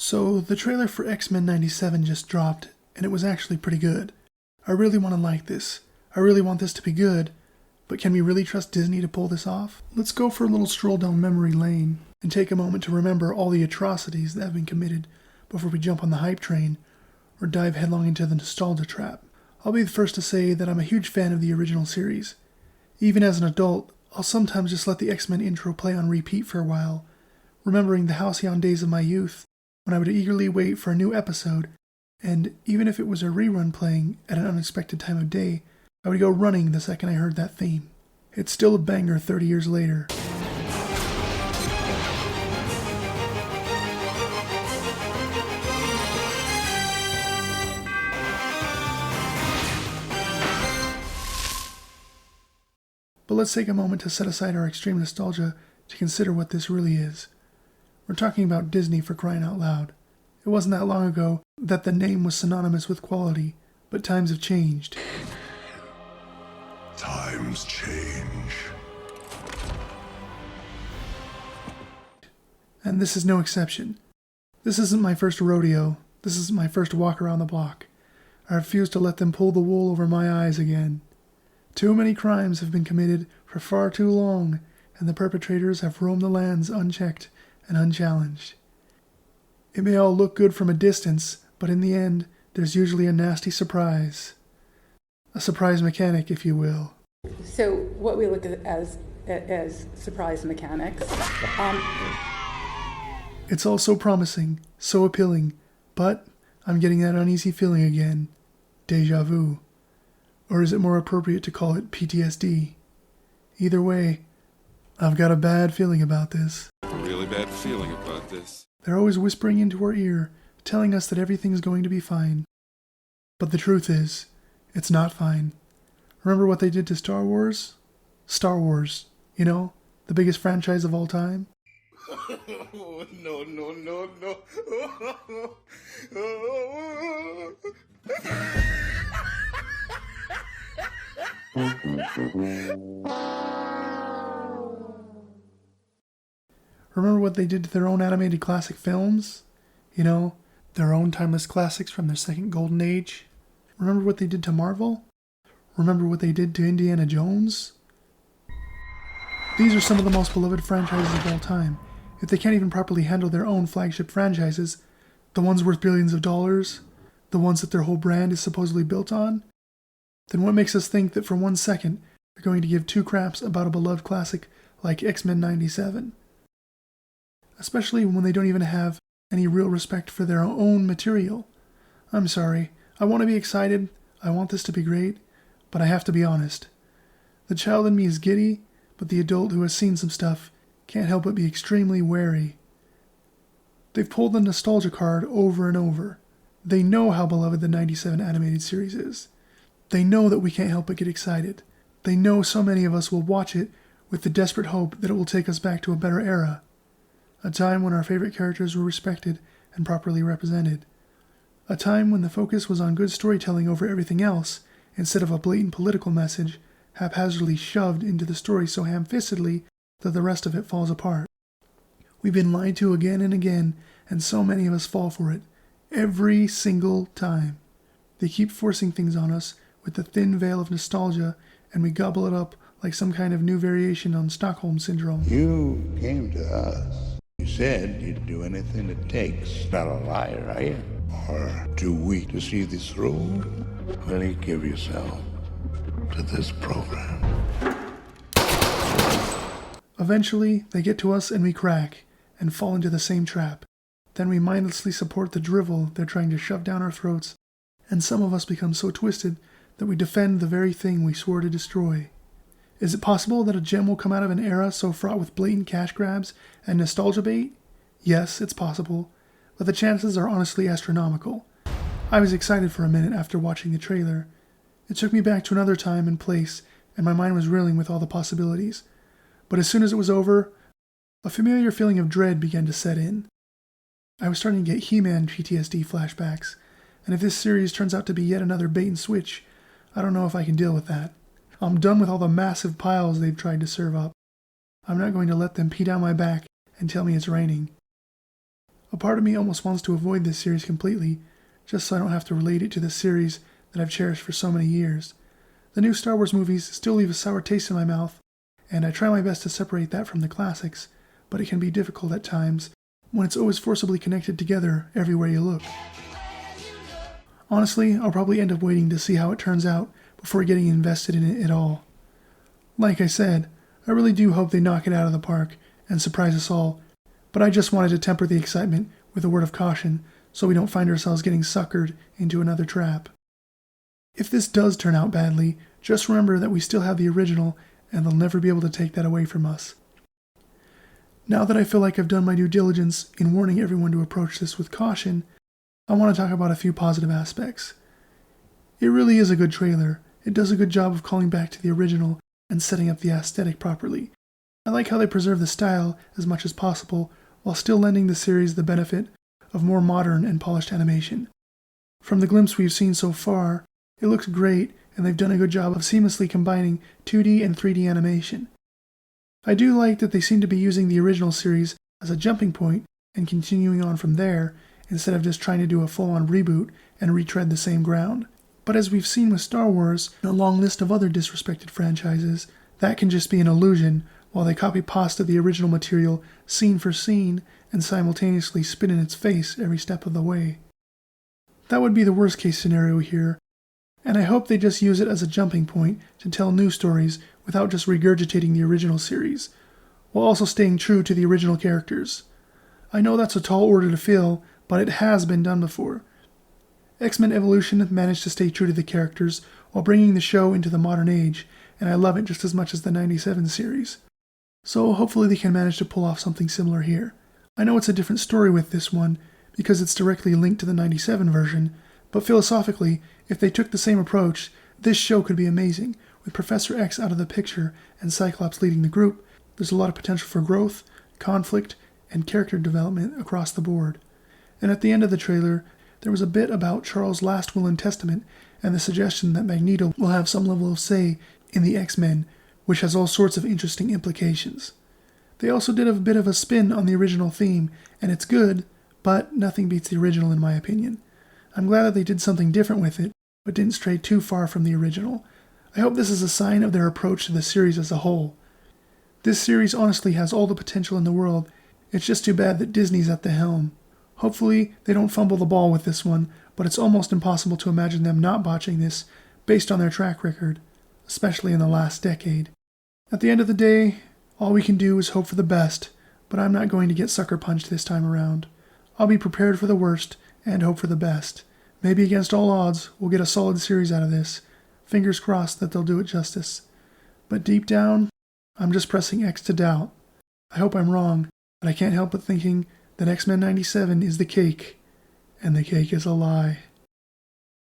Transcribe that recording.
So, the trailer for X-Men 97 just dropped, and it was actually pretty good. I really want to like this. I really want this to be good, but can we really trust Disney to pull this off? Let's go for a little stroll down memory lane and take a moment to remember all the atrocities that have been committed before we jump on the hype train or dive headlong into the nostalgia trap. I'll be the first to say that I'm a huge fan of the original series. Even as an adult, I'll sometimes just let the X-Men intro play on repeat for a while, remembering the halcyon days of my youth when I would eagerly wait for a new episode, and even if it was a rerun playing at an unexpected time of day, I would go running the second I heard that theme. It's still a banger 30 years later. But let's take a moment to set aside our extreme nostalgia to consider what this really is. We're talking about Disney, for crying out loud. It wasn't that long ago that the name was synonymous with quality, but times have changed. Times change. And this is no exception. This isn't my first rodeo. This isn't my first walk around the block. I refuse to let them pull the wool over my eyes again. Too many crimes have been committed for far too long, and the perpetrators have roamed the lands unchecked and unchallenged. It may all look good from a distance, but in the end, there's usually a nasty surprise. A surprise mechanic, if you will. So what we look at as surprise mechanics. It's all so promising, so appealing, but I'm getting that uneasy feeling again. Deja vu. Or is it more appropriate to call it PTSD? Either way, I've got a bad feeling about this. A really bad feeling about this. They're always whispering into our ear, telling us that everything's going to be fine. But the truth is, it's not fine. Remember what they did to Star Wars? Star Wars, you know, the biggest franchise of all time? No. Remember what they did to their own animated classic films? You know, their own timeless classics from their second golden age? Remember what they did to Marvel? Remember what they did to Indiana Jones? These are some of the most beloved franchises of all time. If they can't even properly handle their own flagship franchises, the ones worth billions of dollars, the ones that their whole brand is supposedly built on, then what makes us think that for 1 second they're going to give two craps about a beloved classic like X-Men 97? Especially when they don't even have any real respect for their own material. I'm sorry, I want to be excited, I want this to be great, but I have to be honest. The child in me is giddy, but the adult who has seen some stuff can't help but be extremely wary. They've pulled the nostalgia card over and over. They know how beloved the 97 animated series is. They know that we can't help but get excited. They know so many of us will watch it with the desperate hope that it will take us back to a better era. A time when our favorite characters were respected and properly represented. A time when the focus was on good storytelling over everything else, instead of a blatant political message haphazardly shoved into the story so ham-fistedly that the rest of it falls apart. We've been lied to again and again, and so many of us fall for it. Every single time. They keep forcing things on us with the thin veil of nostalgia, and we gobble it up like some kind of new variation on Stockholm Syndrome. You came to us. You said you'd do anything it takes. Not a liar, are you? Or too weak to see this through? Will you give yourself to this program? Eventually, they get to us and we crack, and fall into the same trap. Then we mindlessly support the drivel they're trying to shove down our throats, and some of us become so twisted that we defend the very thing we swore to destroy. Is it possible that a gem will come out of an era so fraught with blatant cash grabs and nostalgia bait? Yes, it's possible, but the chances are honestly astronomical. I was excited for a minute after watching the trailer. It took me back to another time and place, and my mind was reeling with all the possibilities. But as soon as it was over, a familiar feeling of dread began to set in. I was starting to get He-Man PTSD flashbacks, and if this series turns out to be yet another bait and switch, I don't know if I can deal with that. I'm done with all the massive piles they've tried to serve up. I'm not going to let them pee down my back and tell me it's raining. A part of me almost wants to avoid this series completely, just so I don't have to relate it to the series that I've cherished for so many years. The new Star Wars movies still leave a sour taste in my mouth, and I try my best to separate that from the classics, but it can be difficult at times when it's always forcibly connected together everywhere you look. Honestly, I'll probably end up waiting to see how it turns out before getting invested in it at all. Like I said, I really do hope they knock it out of the park and surprise us all, but I just wanted to temper the excitement with a word of caution so we don't find ourselves getting suckered into another trap. If this does turn out badly, just remember that we still have the original and they'll never be able to take that away from us. Now that I feel like I've done my due diligence in warning everyone to approach this with caution, I want to talk about a few positive aspects. It really is a good trailer. It does a good job of calling back to the original and setting up the aesthetic properly. I like how they preserve the style as much as possible while still lending the series the benefit of more modern and polished animation. From the glimpse we've seen so far, it looks great and they've done a good job of seamlessly combining 2D and 3D animation. I do like that they seem to be using the original series as a jumping point and continuing on from there instead of just trying to do a full-on reboot and retread the same ground. But as we've seen with Star Wars and a long list of other disrespected franchises, that can just be an illusion while they copy-pasta the original material scene for scene and simultaneously spit in its face every step of the way. That would be the worst case scenario here, and I hope they just use it as a jumping point to tell new stories without just regurgitating the original series, while also staying true to the original characters. I know that's a tall order to fill, but it has been done before. X-Men Evolution managed to stay true to the characters while bringing the show into the modern age, and I love it just as much as the 97 series. So hopefully they can manage to pull off something similar here. I know it's a different story with this one, because it's directly linked to the 97 version, but philosophically, if they took the same approach, this show could be amazing. With Professor X out of the picture and Cyclops leading the group, there's a lot of potential for growth, conflict, and character development across the board. And at the end of the trailer, there was a bit about Charles' last will and testament and the suggestion that Magneto will have some level of say in the X-Men, which has all sorts of interesting implications. They also did a bit of a spin on the original theme, and it's good, but nothing beats the original in my opinion. I'm glad that they did something different with it, but didn't stray too far from the original. I hope this is a sign of their approach to the series as a whole. This series honestly has all the potential in the world, it's just too bad that Disney's at the helm. Hopefully they don't fumble the ball with this one, but it's almost impossible to imagine them not botching this based on their track record, especially in the last decade. At the end of the day, all we can do is hope for the best, but I'm not going to get sucker punched this time around. I'll be prepared for the worst and hope for the best. Maybe against all odds, we'll get a solid series out of this. Fingers crossed that they'll do it justice. But deep down, I'm just pressing X to doubt. I hope I'm wrong, but I can't help but thinking that X-Men 97 is the cake, and the cake is a lie.